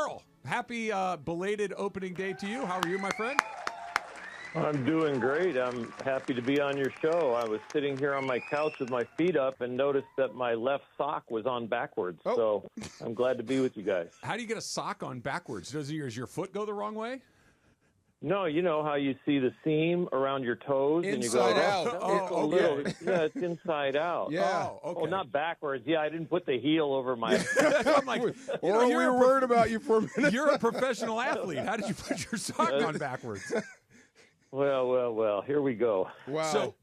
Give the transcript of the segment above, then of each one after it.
Orel, happy belated opening day to you. How are you, my friend? I'm doing great. I'm happy to be on your show. I was sitting here on my couch with my feet up and noticed that my left sock was on backwards. Oh. So I'm glad to be with you guys. How do you get a sock on backwards? Does your foot go the wrong way? No, you know how you see the seam around your toes and you go Inside out. It's a Oh, little, okay. yeah, it's inside out. Yeah. Oh, okay. Oh, not backwards. Yeah, I didn't put the heel over my. I'm like, Or we were worried about you for a minute. You're a professional athlete. How did you put your sock on backwards? Well. Here we go. Wow. So,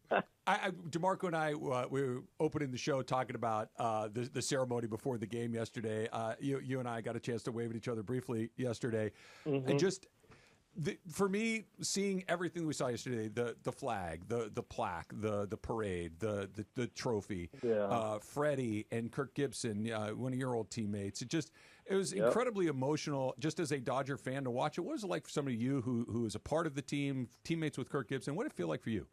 D'Marco and I, we were opening the show talking about the ceremony before the game yesterday. You and I got a chance to wave at each other briefly yesterday, and just. For me, seeing everything we saw yesterday, the flag, the plaque, the parade, the trophy, Freddie and Kirk Gibson, one of your old teammates, it was incredibly emotional just as a Dodger fan to watch it. What was it like for somebody you who was a part of the team, teammates with Kirk Gibson? What did it feel like for you?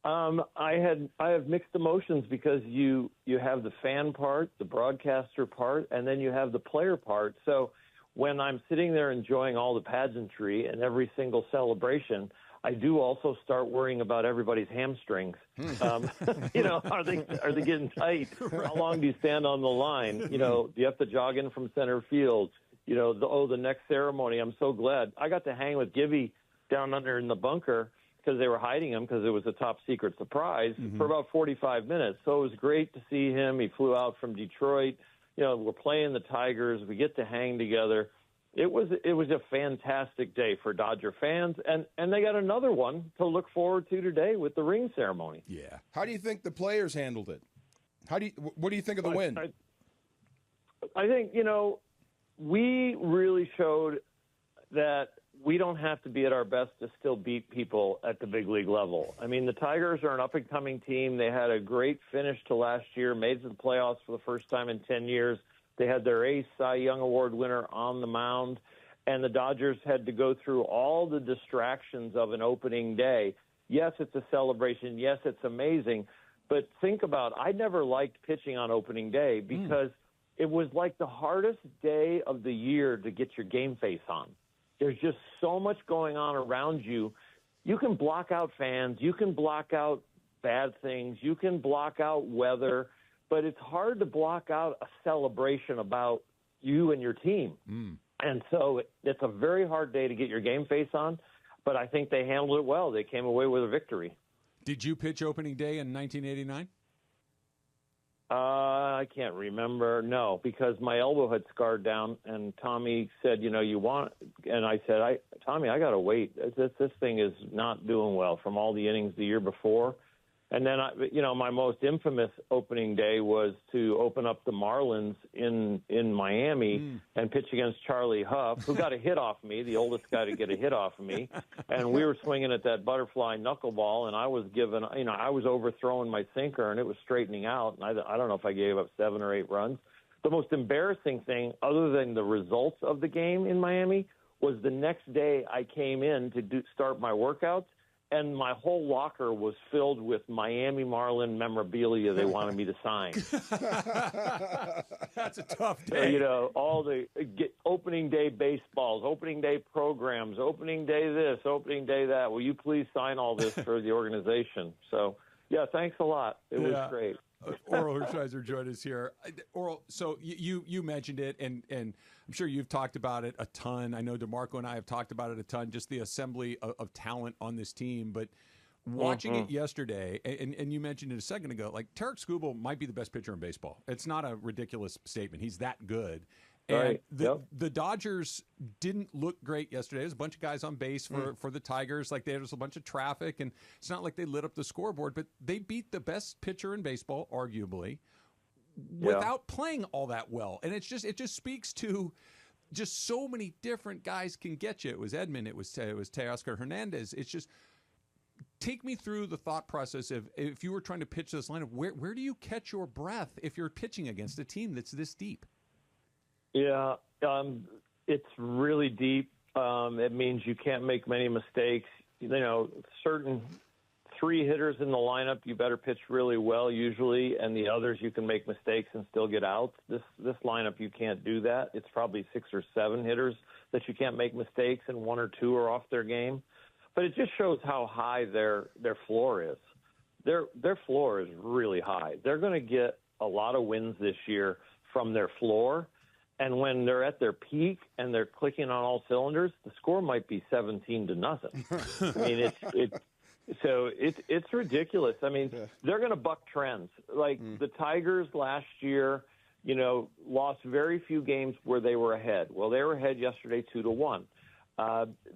I have mixed emotions because you have the fan part, the broadcaster part, and then you have the player part. So when I'm sitting there enjoying all the pageantry and every single celebration, I do also start worrying about everybody's hamstrings. Are they getting tight? How long do you stand on the line? Do you have to jog in from center field? The next ceremony. I'm so glad I got to hang with Gibby down under in the bunker because they were hiding him because it was a top secret surprise for about 45 minutes. So it was great to see him. He flew out from Detroit. We're playing the Tigers. We get to hang together. It was a fantastic day for Dodger fans, and they got another one to look forward to today with the ring ceremony. Yeah. How do you think the players handled it? What do you think of the win? I think, we really showed that we don't have to be at our best to still beat people at the big league level. I mean, the Tigers are an up-and-coming team. They had a great finish to last year, made it to the playoffs for the first time in 10 years. They had their ace Cy Young Award winner on the mound, and the Dodgers had to go through all the distractions of an opening day. Yes, it's a celebration. Yes, it's amazing. But think about, I never liked pitching on opening day because it was like the hardest day of the year to get your game face on. There's just so much going on around you. You can block out fans. You can block out bad things. You can block out weather. But it's hard to block out a celebration about you and your team. And so it's a very hard day to get your game face on. But I think they handled it well. They came away with a victory. Did you pitch opening day in 1989? I can't remember. No, because my elbow had scarred down, and Tommy said, you want, and I said, Tommy, I got to wait. This thing is not doing well from all the innings the year before. And then, my most infamous opening day was to open up the Marlins in Miami and pitch against Charlie Huff, who got a hit off me, the oldest guy to get a hit off of me. And we were swinging at that butterfly knuckleball, and I was I was overthrowing my sinker, and it was straightening out. And I don't know if I gave up 7 or 8 runs. The most embarrassing thing, other than the results of the game in Miami, was the next day I came in to start my workouts, and my whole locker was filled with Miami Marlin memorabilia they wanted me to sign. That's a tough day. All the opening day baseballs, opening day programs, opening day this, opening day that. Will you please sign all this for the organization? So, yeah, thanks a lot. It was great. Orel Hershiser joined us here. Orel, so you mentioned it, and I'm sure you've talked about it a ton. I know D'Marco and I have talked about it a ton, just the assembly of talent on this team. But watching it yesterday, and you mentioned it a second ago, like Tarik Skubal might be the best pitcher in baseball. It's not a ridiculous statement. He's that good. And the Dodgers didn't look great yesterday. There's a bunch of guys on base for the Tigers. Like, there was a bunch of traffic, and it's not like they lit up the scoreboard, but they beat the best pitcher in baseball, arguably, without playing all that well. And it just speaks to just so many different guys can get you. It was Edman. It was Teoscar Hernandez. It's just, take me through the thought process of, if you were trying to pitch this lineup, where do you catch your breath if you're pitching against a team that's this deep? Yeah, it's really deep. It means you can't make many mistakes. Certain 3 hitters in the lineup, you better pitch really well usually, and the others you can make mistakes and still get out. This lineup, you can't do that. It's probably 6 or 7 hitters that you can't make mistakes, and 1 or 2 are off their game. But it just shows how high their floor is. Their floor is really high. They're going to get a lot of wins this year from their floor. And when they're at their peak and they're clicking on all cylinders, the score might be 17-0. I mean, it's ridiculous. I mean, they're going to buck trends. Like the Tigers last year, lost very few games where they were ahead. Well, they were ahead yesterday 2-1.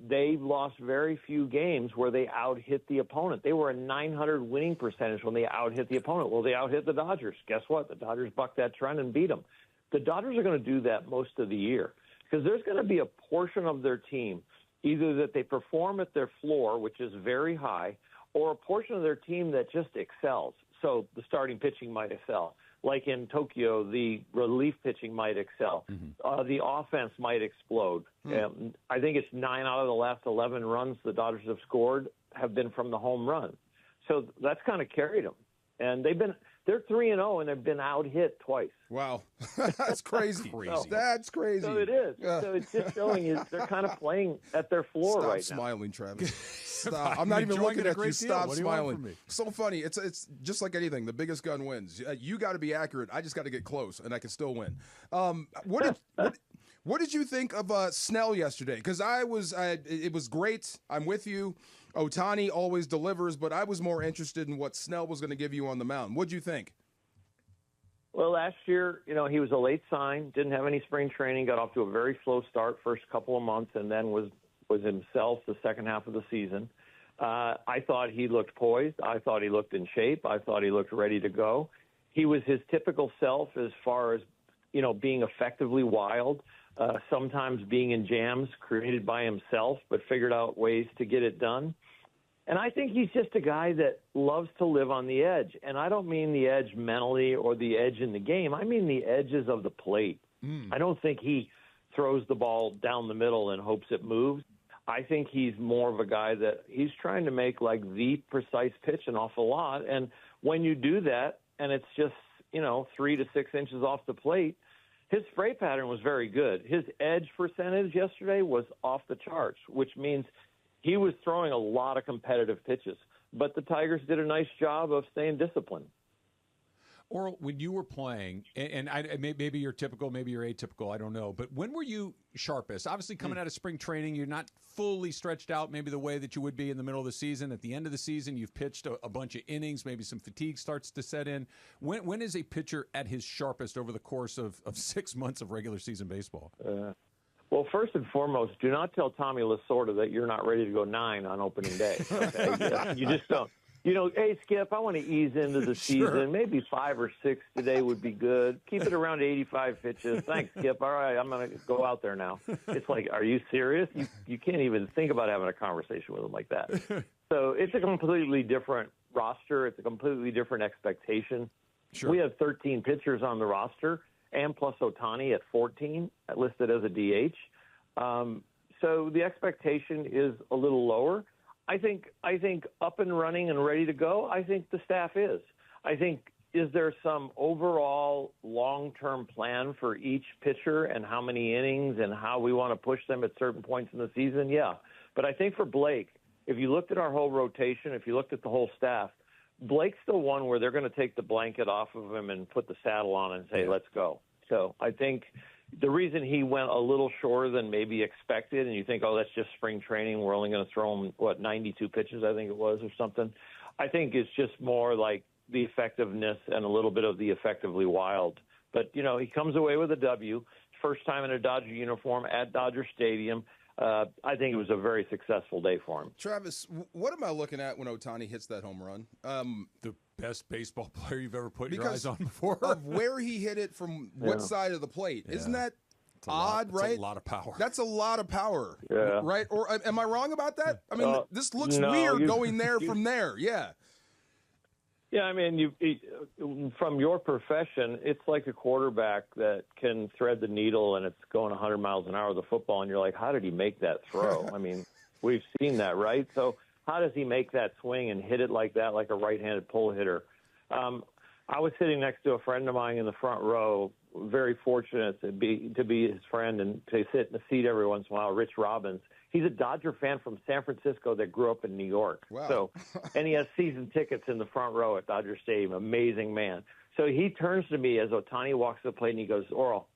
They lost very few games where they out-hit the opponent. They were a .900 winning percentage when they out-hit the opponent. Well, they out-hit the Dodgers. Guess what? The Dodgers bucked that trend and beat them. The Dodgers are going to do that most of the year because there's going to be a portion of their team, either that they perform at their floor, which is very high, or a portion of their team that just excels. So the starting pitching might excel. Like in Tokyo, the relief pitching might excel. The offense might explode. I think it's 9 out of the last 11 runs the Dodgers have scored have been from the home run. So that's kind of carried them. And they're 3-0 and they've been out-hit twice. Wow. That's crazy. That's crazy. So it is. Yeah. So it's just showing you they're kind of playing at their floor right now. Stop smiling, Travis. Stop. I'm not even looking at you. Stop smiling. So funny. It's just like anything. The biggest gun wins. You got to be accurate. I just got to get close, and I can still win. What did you think of Snell yesterday? Because it was great. I'm with you. Ohtani always delivers, but I was more interested in what Snell was going to give you on the mound. What'd you think? Well, last year, he was a late sign, didn't have any spring training, got off to a very slow start first couple of months, and then was himself the second half of the season. I thought he looked poised. I thought he looked in shape. I thought he looked ready to go. He was his typical self as far as, being effectively wild, sometimes being in jams created by himself, but figured out ways to get it done. And I think he's just a guy that loves to live on the edge. And I don't mean the edge mentally or the edge in the game. I mean the edges of the plate. I don't think he throws the ball down the middle and hopes it moves. I think he's more of a guy that he's trying to make like the precise pitch an awful lot. And when you do that and it's just, 3 to 6 inches off the plate, his spray pattern was very good. His edge percentage yesterday was off the charts, which means he was throwing a lot of competitive pitches. But the Tigers did a nice job of staying disciplined. Orel, when you were playing, and maybe you're typical, maybe you're atypical, I don't know, but when were you sharpest? Obviously, coming out of spring training, you're not fully stretched out maybe the way that you would be in the middle of the season. At the end of the season, you've pitched a bunch of innings, maybe some fatigue starts to set in. When is a pitcher at his sharpest over the course of 6 months of regular season baseball? Well, first and foremost, do not tell Tommy Lasorda that you're not ready to go 9 on opening day. Okay? You just don't. Hey, Skip, I want to ease into the season. Maybe 5 or 6 today would be good. Keep it around 85 pitches. Thanks, Skip. All right, I'm going to go out there now. It's like, are you serious? You can't even think about having a conversation with him like that. So it's a completely different roster. It's a completely different expectation. Sure. We have 13 pitchers on the roster, and plus Ohtani at 14, listed as a DH. So the expectation is a little lower. I think up and running and ready to go, I think the staff is. I think, is there some overall long-term plan for each pitcher and how many innings and how we want to push them at certain points in the season? Yeah. But I think for Blake, if you looked at our whole rotation, if you looked at the whole staff, Blake's the one where they're going to take the blanket off of him and put the saddle on and say, let's go. So I think the reason he went a little shorter than maybe expected, and you think, that's just spring training, we're only going to throw him, 92 pitches, I think it was, or something. I think it's just more like the effectiveness and a little bit of the effectively wild. But, he comes away with a W, first time in a Dodger uniform at Dodger Stadium. I think it was a very successful day for him. Travis, what am I looking at when Ohtani hits that home run? The best baseball player you've ever put your eyes on before. Of where he hit it from what side of the plate. Isn't that odd, right? That's a lot of power. That's a lot of power, yeah. Right? Or am I wrong about that? I mean, this looks weird going there from there. Yeah. Yeah, I mean, from your profession, it's like a quarterback that can thread the needle and it's going 100 miles an hour with the football, and you're like, how did he make that throw? I mean, we've seen that, right? So how does he make that swing and hit it like that, like a right-handed pull hitter? I was sitting next to a friend of mine in the front row, very fortunate to be his friend and to sit in the seat every once in a while, Rich Robbins. He's a Dodger fan from San Francisco that grew up in New York. Wow. So, and he has season tickets in the front row at Dodger Stadium. Amazing man. So he turns to me as Ohtani walks to the plate and he goes, Orel,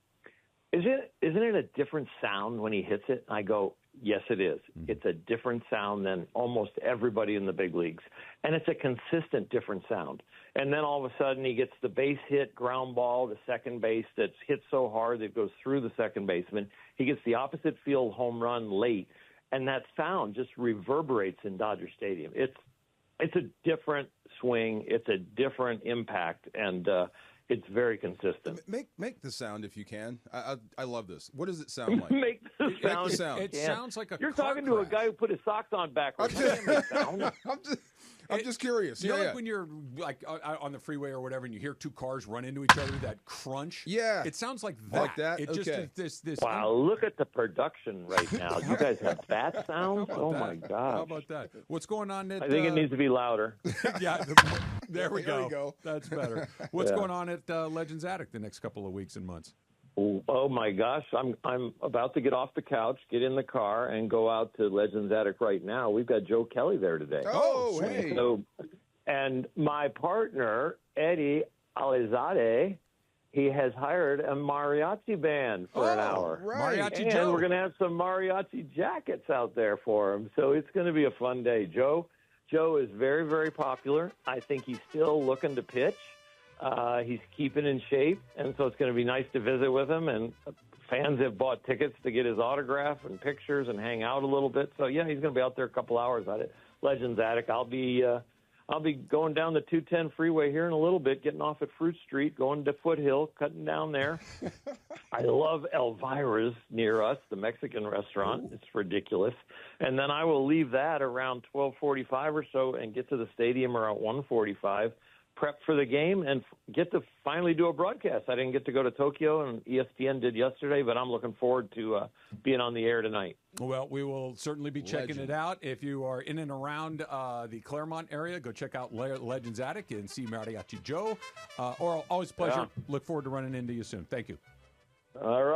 isn't it a different sound when he hits it? I go, yes, it is. It's a different sound than almost everybody in the big leagues. And it's a consistent different sound. And then all of a sudden he gets the base hit ground ball to second base that's hit so hard that it goes through the second baseman. He gets the opposite field home run late. And that sound just reverberates in Dodger Stadium. It's a different swing. It's a different impact. And it's very consistent. Make the sound if you can. I love this. What does it sound like? Make the sound. Make the sound. It sounds like a You're car talking to a crash. guy who put his socks on backwards. I'm just curious. You know, Yeah. like when you're like out on the freeway or whatever, and you hear two cars run into each other, that crunch. Yeah. It sounds like that. Like that? It Okay. just this. Wow, look at the production right now. You guys have that sound? How Oh, about my that? God. How about that? What's going on at? I think it needs to be louder. Yeah, there we There go. we go. That's better. What's Yeah. going on at Legends Attic the next couple of weeks and months? Oh my gosh, I'm about to get off the couch, get in the car, and go out to Legends Attic right now. We've got Joe Kelly there today. Oh, hey. So, and my partner, Eddie Alizadeh, he has hired a mariachi band for an hour. Right. Mariachi And Joe. we're going to have some mariachi jackets out there for him. So it's going to be a fun day. Joe is very, very popular. I think he's still looking to pitch. He's keeping in shape, and so it's going to be nice to visit with him. And fans have bought tickets to get his autograph and pictures and hang out a little bit. So, yeah, he's going to be out there a couple hours at it. Legends Attic. I'll be going down the 210 freeway here in a little bit, getting off at Fruit Street, going to Foothill, cutting down there. I love Elvira's near us, the Mexican restaurant. Ooh. It's ridiculous. And then I will leave that around 12:45 or so and get to the stadium around 1:45, prep for the game, and get to finally do a broadcast. I didn't get to go to Tokyo, and ESPN did yesterday, but I'm looking forward to being on the air tonight. Well, we will certainly be checking Legend. it out. If you are in and around the Claremont area, go check out Legends Attic and see Mariachi Joe. Orel, always a pleasure. Yeah. Look forward to running into you soon. Thank you. All right.